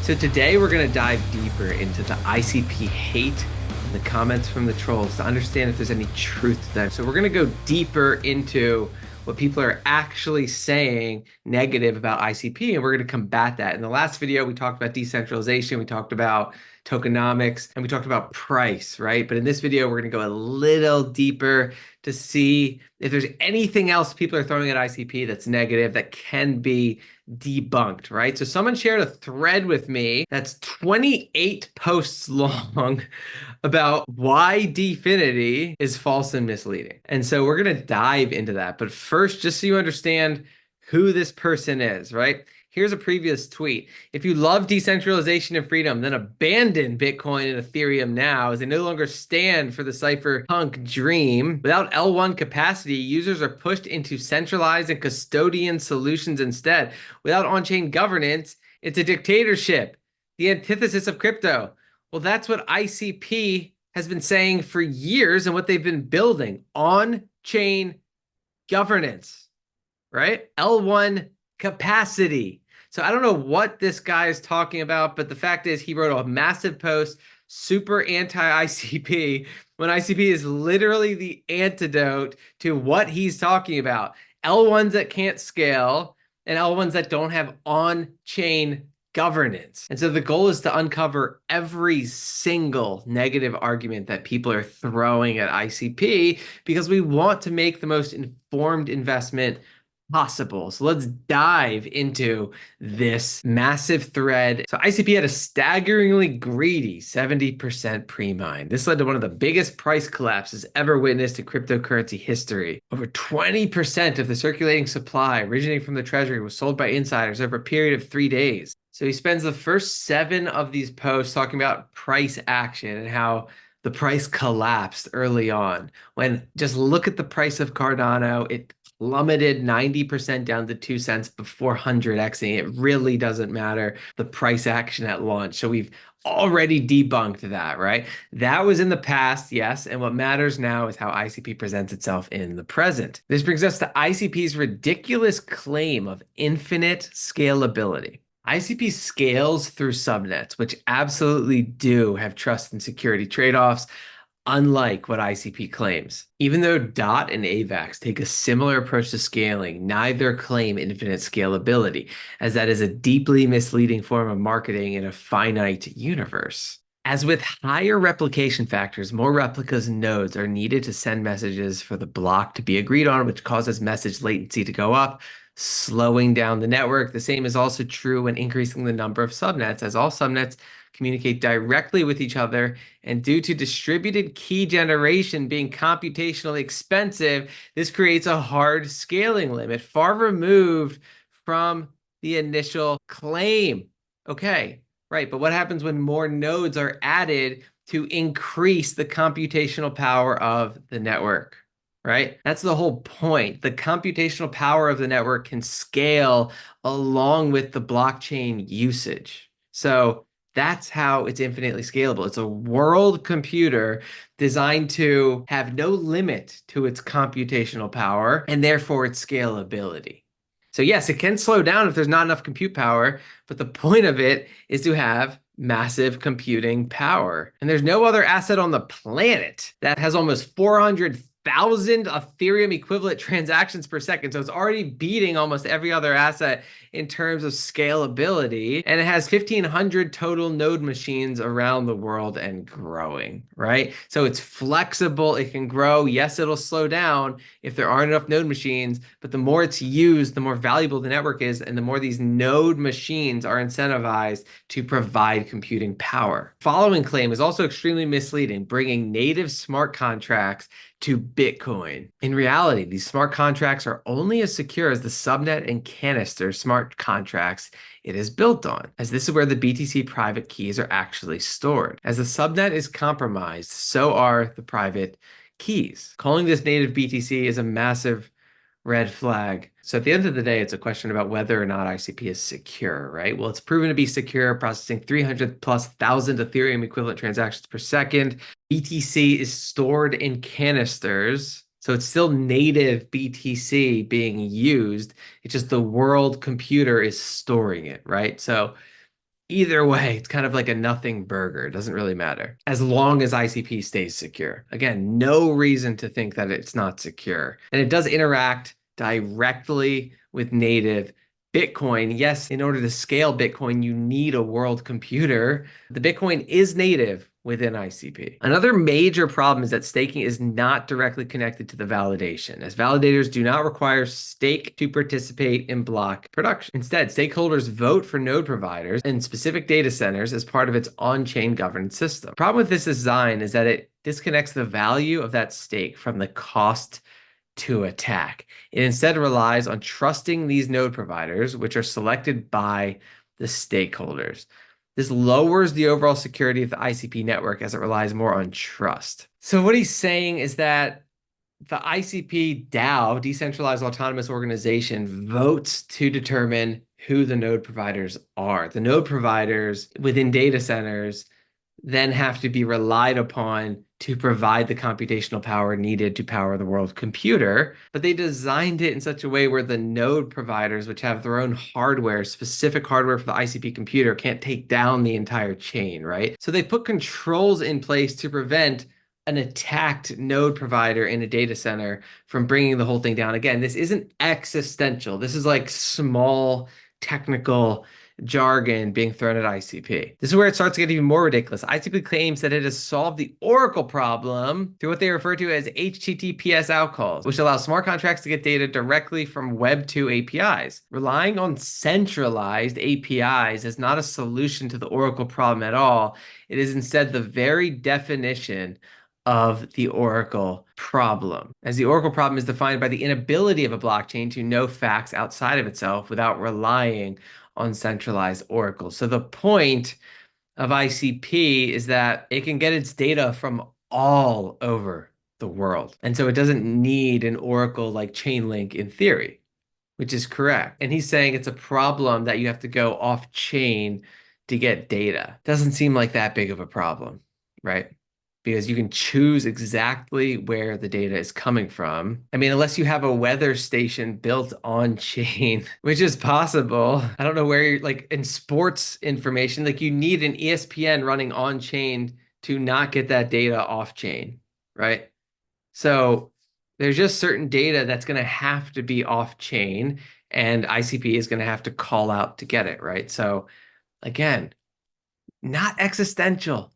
So today we're going to dive deeper into the ICP hate and the comments from the trolls to understand if there's any truth to them. So we're going to go deeper into what people are actually saying negative about ICP, and we're going to combat that. In the last video, we talked about decentralization, we talked about tokenomics, and we talked about price, right? But in this video, we're going to go a little deeper to see if there's anything else people are throwing at ICP that's negative that can be debunked, right? So someone shared a thread with me that's 28 posts long about why Dfinity is false and misleading. And so we're going to dive into that. But first, just so you understand who this person is, right? Here's a previous tweet. If you love decentralization and freedom, then abandon Bitcoin and Ethereum now, as they no longer stand for the cypherpunk dream. Without L1 capacity, users are pushed into centralized and custodian solutions instead. Without on-chain governance, it's a dictatorship, the antithesis of crypto. Well, that's what ICP has been saying for years and what they've been building, on-chain governance, right? L1 capacity. So I don't know what this guy is talking about, but the fact is he wrote a massive post, super anti-ICP, when ICP is literally the antidote to what he's talking about. L1s that can't scale and L1s that don't have on-chain governance. And so the goal is to uncover every single negative argument that people are throwing at ICP because we want to make the most informed investment possible. So let's dive into this massive thread. So ICP had a staggeringly greedy 70% pre-mine. This led to one of the biggest price collapses ever witnessed in cryptocurrency history. Over 20% of the circulating supply originating from the treasury was sold by insiders over a period of 3 days. So he spends the first 7 of these posts talking about price action and how the price collapsed early on. When just look at the price of Cardano, it plummeted 90% down to 2 cents before 100xing. It really doesn't matter the price action at launch. So we've already debunked that, right? That was in the past, yes. And what matters now is how ICP presents itself in the present. This brings us to ICP's ridiculous claim of infinite scalability. ICP scales through subnets, which absolutely do have trust and security trade-offs, unlike what ICP claims. Even though DOT and AVAX take a similar approach to scaling, neither claim infinite scalability, as that is a deeply misleading form of marketing in a finite universe. As with higher replication factors, more replicas nodes are needed to send messages for the block to be agreed on, which causes message latency to go up, slowing down the network. The same is also true when increasing the number of subnets, as all subnets communicate directly with each other. And due to distributed key generation being computationally expensive, this creates a hard scaling limit, far removed from the initial claim. Okay, right. But what happens when more nodes are added to increase the computational power of the network? Right? That's the whole point. The computational power of the network can scale along with the blockchain usage. So that's how it's infinitely scalable. It's a world computer designed to have no limit to its computational power and therefore its scalability. So yes, it can slow down if there's not enough compute power, but the point of it is to have massive computing power. And there's no other asset on the planet that has almost 400,000 Ethereum equivalent transactions per second. So it's already beating almost every other asset in terms of scalability. And it has 1,500 total node machines around the world and growing, right? So it's flexible. It can grow. Yes, it'll slow down if there aren't enough node machines, but the more it's used, the more valuable the network is, and the more these node machines are incentivized to provide computing power. Following claim is also extremely misleading, bringing native smart contracts to Bitcoin. In reality, these smart contracts are only as secure as the subnet and canister smart contracts it is built on, as this is where the BTC private keys are actually stored. As the subnet is compromised, so are the private keys. Calling this native BTC is a massive red flag. So at the end of the day, it's a question about whether or not ICP is secure, right? Well, it's proven to be secure, processing 300 plus thousand Ethereum equivalent transactions per second. BTC is stored in canisters, so it's still native BTC being used. It's just the world computer is storing it, right? So Either way, it's kind of like a nothing burger. It doesn't really matter as long as ICP stays secure. Again, no reason to think that it's not secure. And it does interact directly with native Bitcoin. Yes, in order to scale Bitcoin, you need a world computer. The Bitcoin is native within ICP. Another major problem is that staking is not directly connected to the validation, as validators do not require stake to participate in block production. Instead, stakeholders vote for node providers and specific data centers as part of its on-chain governance system. The problem with this design is that it disconnects the value of that stake from the cost to attack. It instead relies on trusting these node providers, which are selected by the stakeholders. This lowers the overall security of the ICP network as it relies more on trust. So what he's saying is that the ICP DAO, Decentralized Autonomous Organization, votes to determine who the node providers are. The node providers within data centers then have to be relied upon to provide the computational power needed to power the world computer. But they designed it in such a way where the node providers, which have their own hardware, specific hardware for the ICP computer, can't take down the entire chain, right? So they put controls in place to prevent an attacked node provider in a data center from bringing the whole thing down. Again, this isn't existential. This is like small technical jargon being thrown at ICP. This is where it starts to get even more ridiculous. ICP claims that it has solved the Oracle problem through what they refer to as HTTPS outcalls, which allow smart contracts to get data directly from Web 2 APIs. Relying on centralized APIs is not a solution to the Oracle problem at all. It is instead the very definition of the Oracle problem, as the Oracle problem is defined by the inability of a blockchain to know facts outside of itself without relying on centralized oracles. So the point of ICP is that it can get its data from all over the world. And so it doesn't need an oracle like Chainlink in theory, which is correct. And he's saying it's a problem that you have to go off chain to get data. Doesn't seem like that big of a problem, right? Because you can choose exactly where the data is coming from. I mean, unless you have a weather station built on chain, which is possible. I don't know where you're like in sports information, like you need an ESPN running on chain to not get that data off chain, right? So there's just certain data that's going to have to be off chain, and ICP is going to have to call out to get it, right? So again, not existential.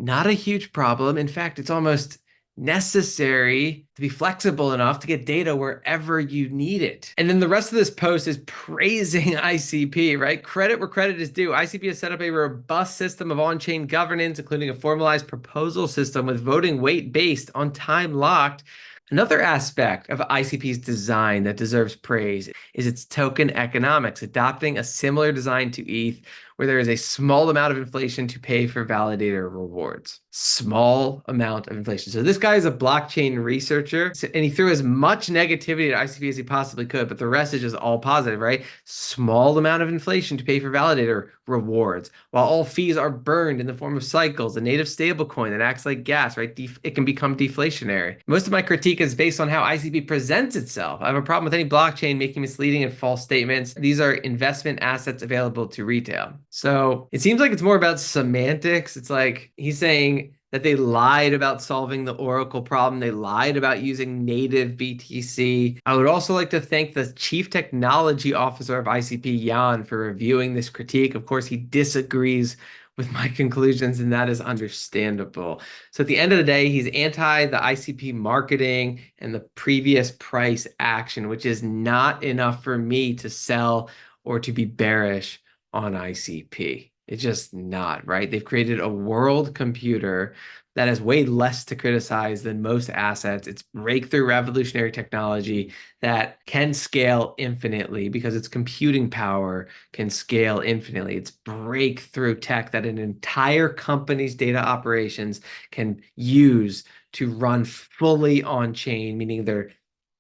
Not a huge problem. In fact, it's almost necessary to be flexible enough to get data wherever you need it. And then the rest of this post is praising ICP, right? Credit where credit is due. ICP has set up a robust system of on-chain governance, including a formalized proposal system with voting weight based on time locked. Another aspect of ICP's design that deserves praise is its token economics, adopting a similar design to ETH, where there is a small amount of inflation to pay for validator rewards. Small amount of inflation. So this guy is a blockchain researcher, and he threw as much negativity at ICP as he possibly could, but the rest is just all positive, right? Small amount of inflation to pay for validator rewards, while all fees are burned in the form of cycles, a native stablecoin that acts like gas, right? It can become deflationary. Most of my critique is based on how ICP presents itself. I have a problem with any blockchain making misleading and false statements. These are investment assets available to retail. So it seems like it's more about semantics. It's like he's saying that they lied about solving the Oracle problem. They lied about using native BTC. I would also like to thank the Chief Technology Officer of ICP, Jan, for reviewing this critique. Of course, he disagrees with my conclusions, and that is understandable. So at the end of the day, he's anti the ICP marketing and the previous price action, which is not enough for me to sell or to be bearish on ICP. It's just not, right? They've created a world computer that has way less to criticize than most assets. It's breakthrough revolutionary technology that can scale infinitely because its computing power can scale infinitely. It's breakthrough tech that an entire company's data operations can use to run fully on chain, meaning they're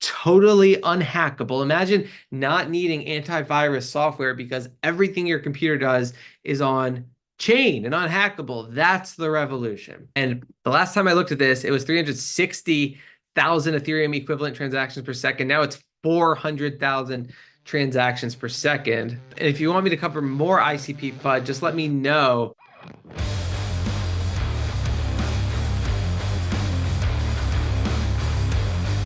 totally unhackable. Imagine not needing antivirus software because everything your computer does is on chain and unhackable. That's the revolution. And the last time I looked at this, it was 360,000 Ethereum equivalent transactions per second. Now it's 400,000 transactions per second. And if you want me to cover more ICP FUD, just let me know.